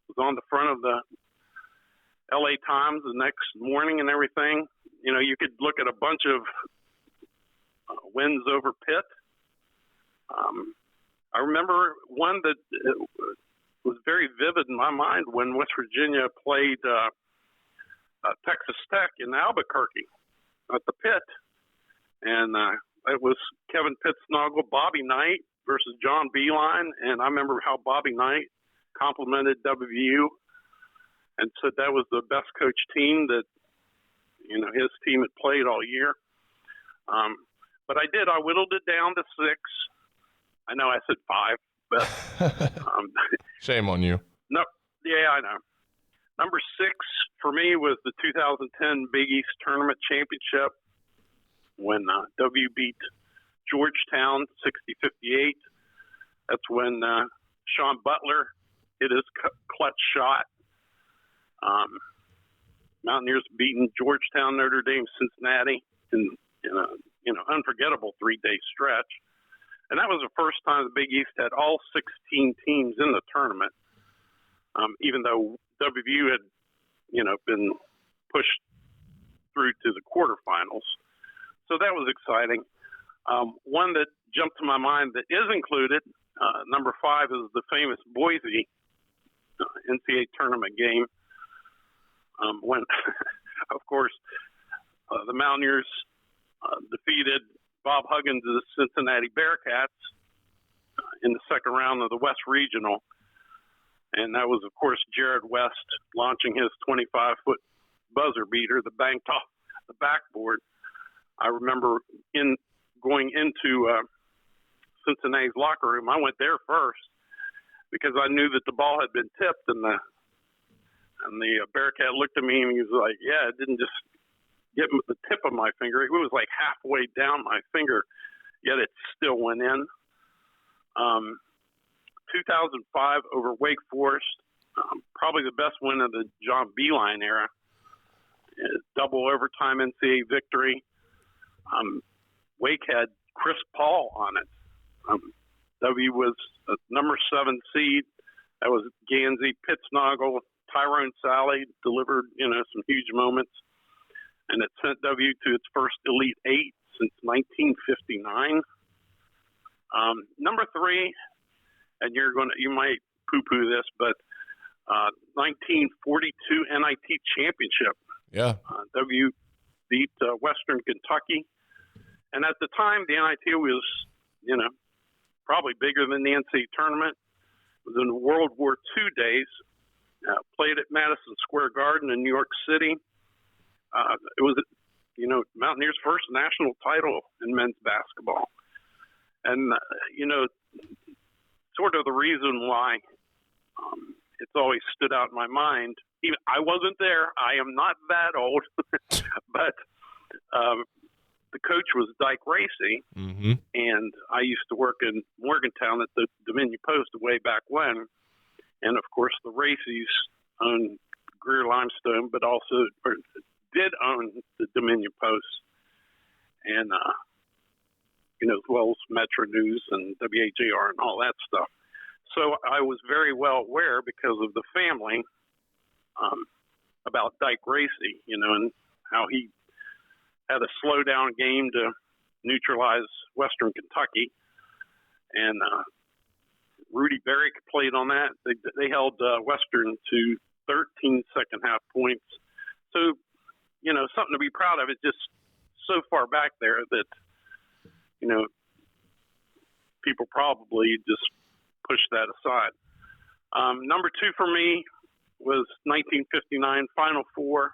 was on the front of the LA Times the next morning and everything. You could look at a bunch of wins over Pitt. I remember one that was very vivid in my mind when West Virginia played Texas Tech in Albuquerque at the Pit. And it was Kevin Pittsnoggle, Bobby Knight versus John Beeline. And I remember how Bobby Knight complimented WVU and said that was the best coached team that, his team had played all year. But I whittled it down to 6. I know I said 5, but
shame on you.
No, yeah, I know. Number 6 for me was the 2010 Big East Tournament Championship when W beat Georgetown 60-58. That's when Sean Butler hit his clutch shot. Mountaineers beating Georgetown, Notre Dame, Cincinnati in a unforgettable 3-day stretch. And that was the first time the Big East had all 16 teams in the tournament, even though WVU had, been pushed through to the quarterfinals. So that was exciting. One that jumped to my mind that is included, number 5, is the famous Boise NCAA tournament game when, of course, the Mountaineers defeated Bob Huggins' Cincinnati Bearcats in the second round of the West Regional. And that was, of course, Jared West launching his 25-foot buzzer beater that banked off the backboard. I remember going into Cincinnati's locker room. I went there first because I knew that the ball had been tipped, and the Bearcat looked at me and he was like, yeah, it didn't just get the tip of my finger. It was like halfway down my finger, yet it still went in. 2005 over Wake Forest, probably the best win of the John Beeline era. Double overtime NCAA victory. Wake had Chris Paul on it. W was a number 7 seed. That was Gansey, Pittsnoggle, Tyrone Sally delivered, some huge moments. And it sent W to its first Elite 8 since 1959. Number 3, and you might poo-poo this, but 1942 NIT championship.
Yeah.
W beat Western Kentucky. And at the time, the NIT was, probably bigger than the NCAA tournament. It was in World War II days. Played at Madison Square Garden in New York City. It was, Mountaineers' first national title in men's basketball. And, sort of the reason why it's always stood out in my mind. Even I wasn't there. I am not that old. But the coach was Dyke Racy, and I used to work in Morgantown at the Dominion Post way back when. And, of course, the Racys owned Greer Limestone, but also did own the Dominion Post. And, as well as Metro News and WAJR and all that stuff. So I was very well aware because of the family about Dyke Racy, and how he had a slow-down game to neutralize Western Kentucky. And Rudy Barrick played on that. They held Western to 13 second-half points. So, something to be proud of. It's just so far back there that, people probably just push that aside. Number 2 for me was 1959 Final Four.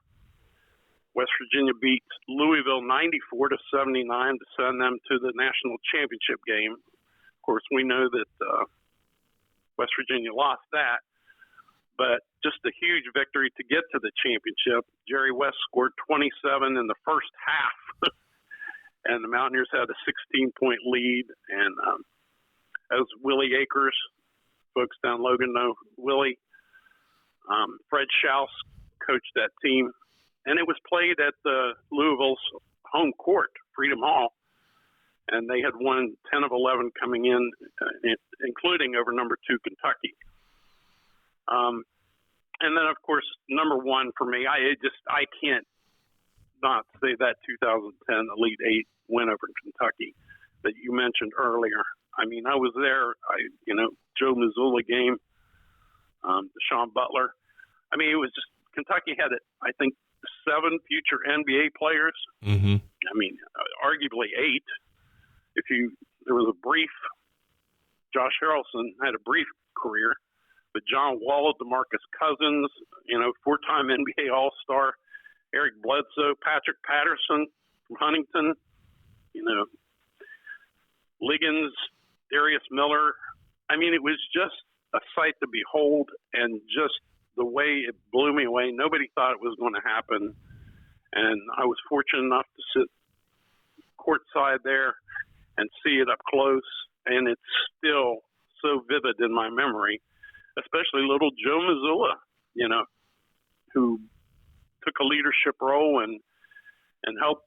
West Virginia beat Louisville 94-79 to send them to the national championship game. Of course, we know that West Virginia lost that, but just a huge victory to get to the championship. Jerry West scored 27 in the first half, and the Mountaineers had a 16-point lead. And as Willie Akers, folks down Logan know Willie. Fred Schaus coached that team, and it was played at Louisville's home court, Freedom Hall, and they had won 10 of 11 coming in, including over number 2 Kentucky. And then, of course, number 1 for me, I can't not say that 2010 Elite 8 win over Kentucky that you mentioned earlier. I mean, I was there, Joe Mazzulla game, Deshaun Butler. I mean, it was just, Kentucky had, I think, 7 future NBA players.
Mm-hmm.
I mean, arguably 8. There was a brief, Josh Harrelson had a brief career, but John Wall, DeMarcus Cousins, 4-time NBA All-Star, Eric Bledsoe, Patrick Patterson from Huntington, Liggins, Darius Miller. I mean, it was just a sight to behold, and just the way it blew me away. Nobody thought it was going to happen, and I was fortunate enough to sit courtside there and see it up close, and it's still so vivid in my memory, especially little Joe Mazzulla, who took a leadership role and helped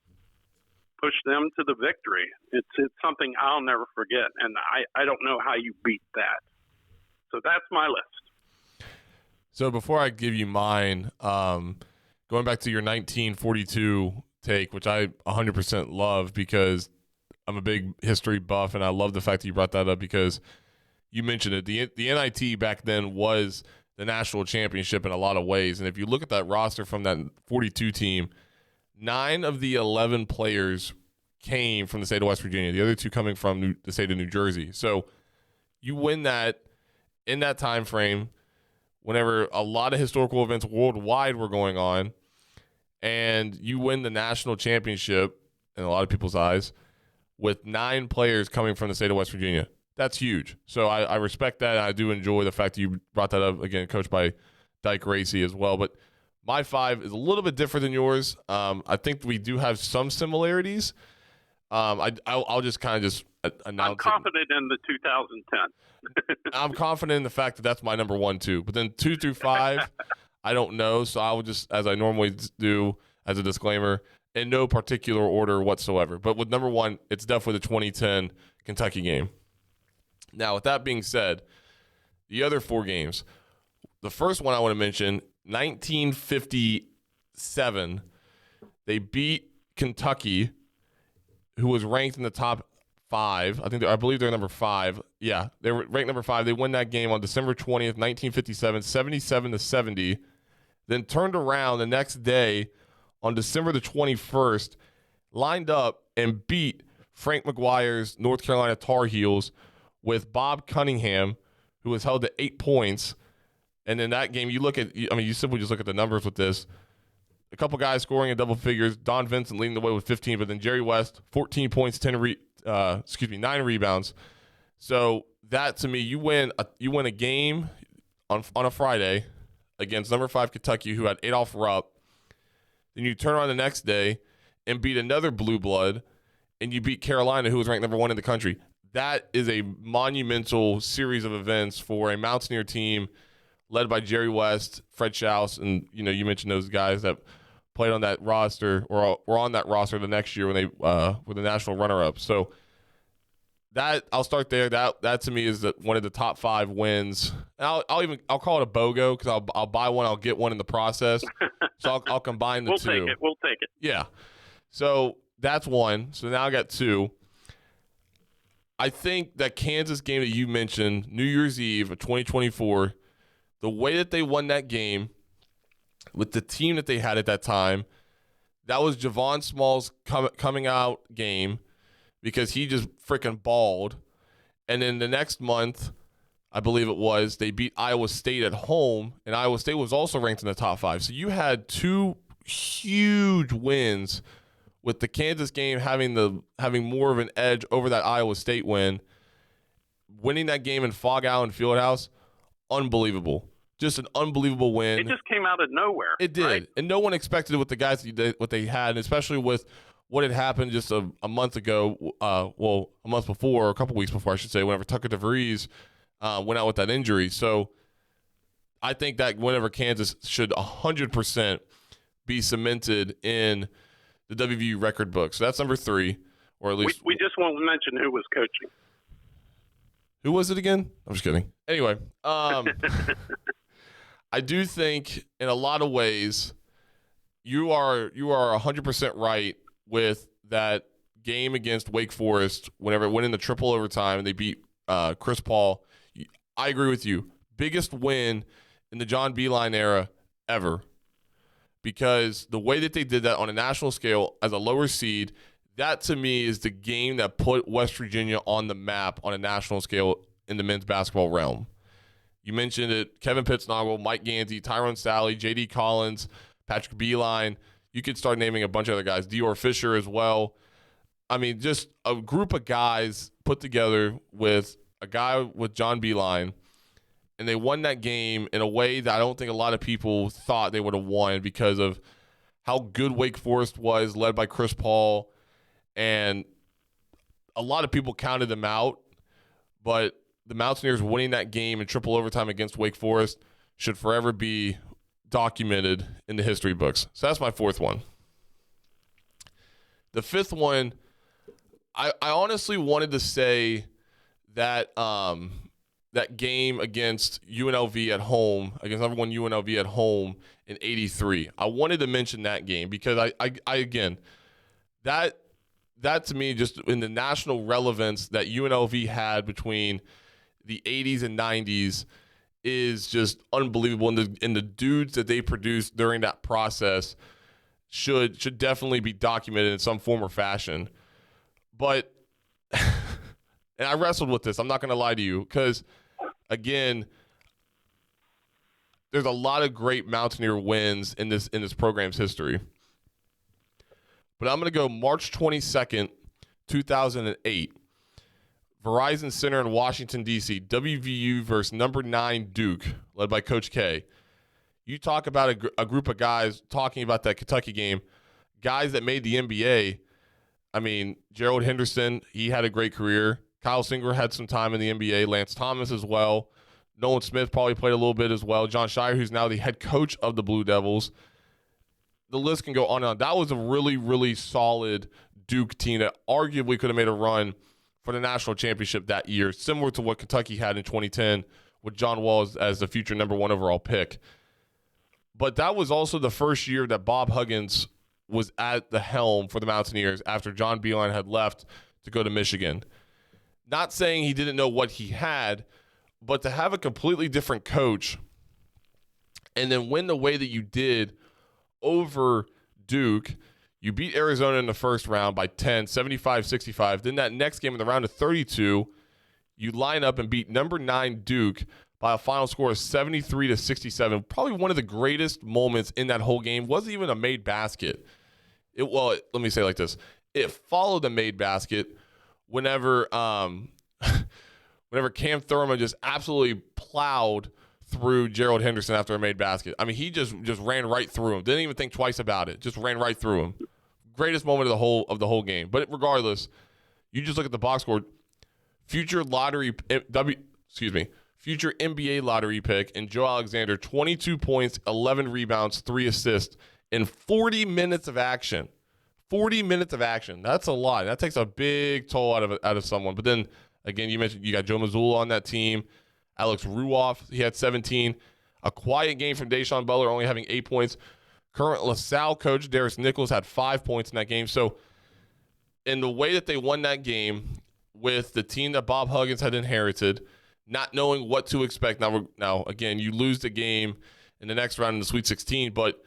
push them to the victory. It's something I'll never forget, and I don't know how you beat that. So that's my list.
So before I give you mine, going back to your 1942 take, which I 100% love because I'm a big history buff, and I love the fact that you brought that up because you mentioned it. The NIT back then was the national championship in a lot of ways, and if you look at that roster from that 42 team, 9 of the 11 players came from the state of West Virginia, the other 2 coming from the state of New Jersey. So you win that in that time frame whenever a lot of historical events worldwide were going on, and you win the national championship in a lot of people's eyes with 9 players coming from the state of West Virginia. That's huge. So I respect that. I do enjoy the fact that you brought that up, again, coached by Dyke Racy as well. But my 5 is a little bit different than yours. I think we do have some similarities. I'll just kind of just announce.
I'm confident in the 2010.
I'm confident in the fact that that's my number 1 too. But then 2 through 5, I don't know. So I will just, as I normally do, as a disclaimer, in no particular order whatsoever. But with number 1, it's definitely the 2010 Kentucky game. Now, with that being said, the other 4 games. The first one I want to mention, 1957, they beat Kentucky, who was ranked in the top 5. I believe they're number 5. Yeah, they were ranked number 5. They won that game on December 20th, 1957, 77-70. Then turned around the next day on December the 21st, lined up and beat Frank McGuire's North Carolina Tar Heels with Bob Cunningham, who was held to 8 points. And in that game, you simply just look at the numbers with this. A couple guys scoring in double figures. Don Vincent leading the way with 15, but then Jerry West, 14 points, 9 rebounds. So that, to me, you win a game on a Friday against number 5 Kentucky, who had Adolph Rupp. Then you turn around the next day and beat another blue blood, and you beat Carolina, who was ranked number 1 in the country. That is a monumental series of events for a Mountaineer team led by Jerry West, Fred Schaus, and you mentioned those guys that played on that roster or were on that roster the next year when they were the national runner-up. So that, I'll start there. That to me is one of the top 5 wins. And I'll call it a BOGO because I'll buy one, I'll get one in the process. So I'll combine the 2.
We'll take it.
Yeah. So that's 1. So now I got 2. I think that Kansas game that you mentioned, New Year's Eve of 2024, the way that they won that game with the team that they had at that time, that was Javon Small's coming out game because he just freaking balled. And then the next month, I believe it was, they beat Iowa State at home, and Iowa State was also ranked in the top 5. So you had 2 huge wins with the Kansas game having more of an edge over that Iowa State win. Winning that game in Fog Allen Fieldhouse, unbelievable. Just an unbelievable win.
It just came out of nowhere.
It did.
Right?
And no one expected it with the guys what they had, and especially with what had happened just a month ago, a month before, or a couple weeks before, I should say, whenever Tucker DeVries went out with that injury. So I think that win over Kansas should 100% be cemented in the WVU record book. So that's number 3, or at least
we just won't mention who was coaching.
Who was it again? I'm just kidding. Anyway, I do think in a lot of ways you are 100% right with that game against Wake Forest whenever it went into triple overtime and they beat Chris Paul. I agree with you. Biggest win in the John Beilein era ever, because the way that they did that on a national scale as a lower seed, that to me is the game that put West Virginia on the map on a national scale in the men's basketball realm. You mentioned it, Kevin Pittsnoggle, Mike Gansey, Tyrone Sally, J.D. Collins, Patrick Beilein. You could start naming a bunch of other guys, Dior Fisher as well. I mean, just a group of guys put together with a guy with John Beilein, and they won that game in a way that I don't think a lot of people thought they would have won because of how good Wake Forest was, led by Chris Paul. And a lot of people counted them out, but the Mountaineers winning that game in triple overtime against Wake Forest should forever be documented in the history books. So that's my 4th one. The 5th one, I honestly wanted to say that that game against UNLV at home, against number 1 UNLV at home in '83. I wanted to mention that game because I again, that to me, just in the national relevance that UNLV had between the 80s and 90s is just unbelievable. And the dudes that they produced during that process should definitely be documented in some form or fashion. But, and I wrestled with this, I'm not going to lie to you, because, again, there's a lot of great Mountaineer wins in this program's history. But I'm going to go March 22nd, 2008. Verizon Center in Washington, D.C. WVU versus number 9 Duke, led by Coach K. You talk about a group of guys talking about that Kentucky game, guys that made the NBA. I mean, Gerald Henderson, he had a great career. Kyle Singer had some time in the NBA. Lance Thomas as well. Nolan Smith probably played a little bit as well. John Shire, who's now the head coach of the Blue Devils. The list can go on and on. That was a really, really solid Duke team that arguably could have made a run for the national championship that year, similar to what Kentucky had in 2010 with John Wall as the future number 1 overall pick. But that was also the first year that Bob Huggins was at the helm for the Mountaineers after John Beilein had left to go to Michigan. Not saying he didn't know what he had, but to have a completely different coach and then win the way that you did over Duke. You beat Arizona in the first round by 10, 75-65. Then that next game in the round of 32, you line up and beat number 9 Duke by a final score of 73-67. Probably one of the greatest moments in that whole game. Wasn't even a made basket. Let me say it like this. It followed the made basket whenever Cam Thurman just absolutely plowed through Gerald Henderson after a made basket. I mean, he just ran right through him. Didn't even think twice about it. Just ran right through him. Greatest moment of the whole game. But regardless, you just look at the box score. Future NBA lottery pick and Joe Alexander, 22 points, 11 rebounds, 3 assists in 40 minutes of action. 40 minutes of action. That's a lot. That takes a big toll out of someone. But then again, you mentioned you got Joe Mazzulla on that team. Alex Ruoff, he had 17. A quiet game from Deshaun Butler, only having 8 points. Current LaSalle coach Darius Nichols had 5 points in that game. So in the way that they won that game with the team that Bob Huggins had inherited, not knowing what to expect. Now again, you lose the game in the next round in the Sweet 16, but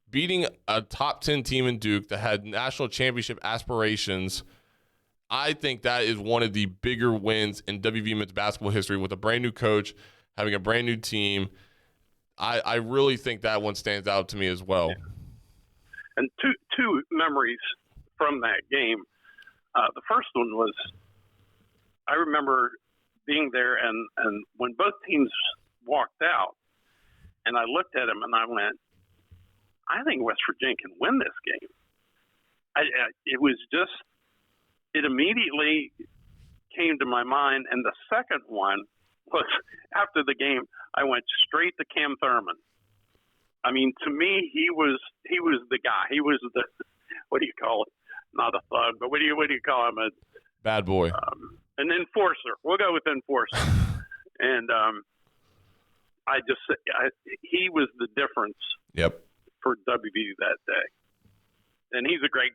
beating a top 10 team in Duke that had national championship aspirations, I think that is one of the bigger wins in WVU men's basketball history with a brand new coach, having a brand new team. I really think that one stands out to me as well.
And two memories from that game. The first one was, I remember being there and when both teams walked out, and I looked at them and I went, I think West Virginia can win this game. It immediately came to my mind. And the second one was after the game, I went straight to Cam Thurman. I mean, to me, he was the guy. He was the, what do you call it? Not a thug, but what do you call him?
Bad boy.
An enforcer. We'll go with enforcer. And he was the difference.
Yep.
For WVU that day. And he's a great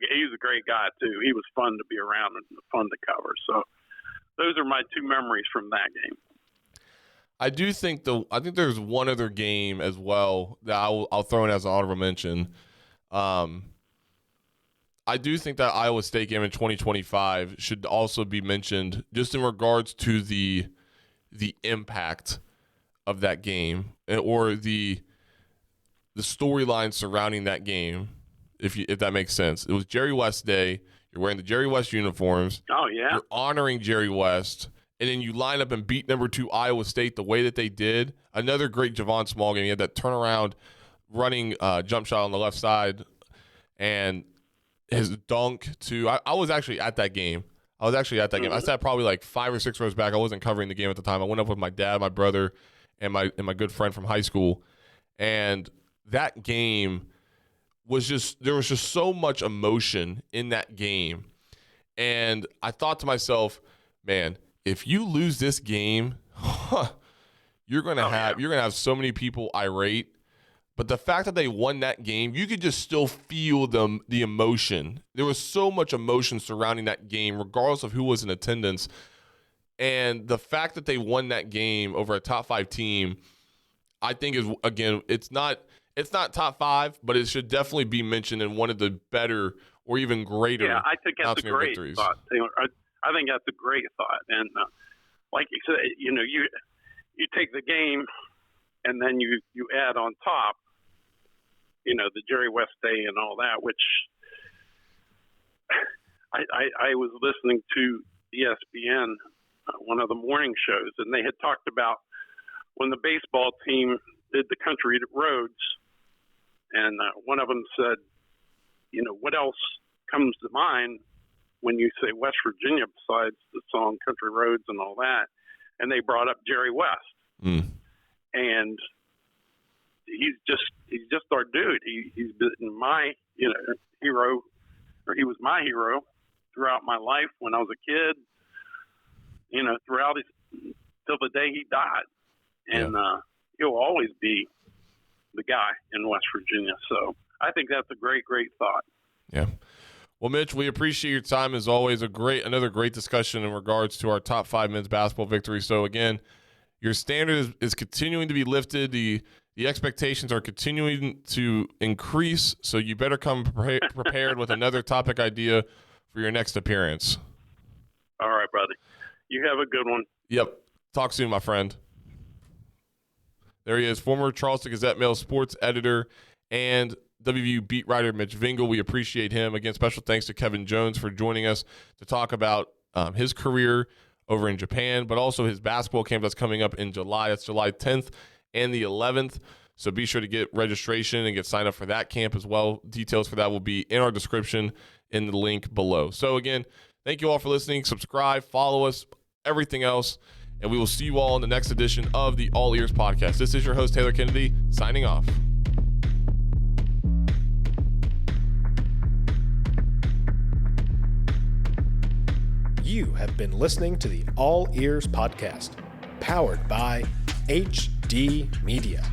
guy too. He was fun to be around and fun to cover. So those are my two memories from that game.
I think there's one other game as well that I'll throw in as an honorable mention. I do think that Iowa State game in 2025 should also be mentioned, just in regards to the impact of that game, or the storyline surrounding that game, if that makes sense. It was Jerry West Day. You're wearing the Jerry West uniforms.
Oh, yeah.
You're honoring Jerry West. And then you line up and beat number 2 Iowa State the way that they did. Another great Javon Small game. He had that turnaround running jump shot on the left side. And his dunk, too. I was actually at that game. I sat probably like 5 or 6 rows back. I wasn't covering the game at the time. I went up with my dad, my brother, and my good friend from high school. And that game was there was just so much emotion in that game. And I thought to myself, man, if you lose this game, you're gonna have so many people irate. But the fact that they won that game, you could just still feel the emotion. There was so much emotion surrounding that game, regardless of who was in attendance. And the fact that they won that game over a top 5 team, I think is, again, it's not top 5, but it should definitely be mentioned in one of the better or even greater.
Yeah, I think that's a great
victories.
thought, Taylor. I think that's a great thought. And like you said, you take the game and then you add on top, the Jerry West Day and all that, which I was listening to ESPN, one of the morning shows, and they had talked about when the baseball team did the country roads, and one of them said, what else comes to mind when you say West Virginia besides the song Country Roads and all that? And they brought up Jerry West. And he's just our dude. He's been my hero, or he was my hero throughout my life when I was a kid, throughout till the day he died. And he'll always be the guy in West Virginia. So I think that's a great, great thought.
Yeah. Well, Mitch, we appreciate your time as always. Another great discussion in regards to our top 5 men's basketball victory. So again, your standard is continuing to be lifted. The expectations are continuing to increase. So you better come prepared with another topic idea for your next appearance.
All right, brother. You have a good one.
Yep. Talk soon, my friend. There he is, former Charleston Gazette-Mail sports editor and WVU beat writer Mitch Vingle. We appreciate him. Again, special thanks to Kevin Jones for joining us to talk about his career over in Japan, but also his basketball camp that's coming up in July. That's July 10th and the 11th. So be sure to get registration and get signed up for that camp as well. Details for that will be in our description in the link below. So again, thank you all for listening. Subscribe, follow us, everything else. And we will see you all in the next edition of the All Ears Podcast. This is your host, Taylor Kennedy, signing off.
You have been listening to the All Ears Podcast, powered by HD Media.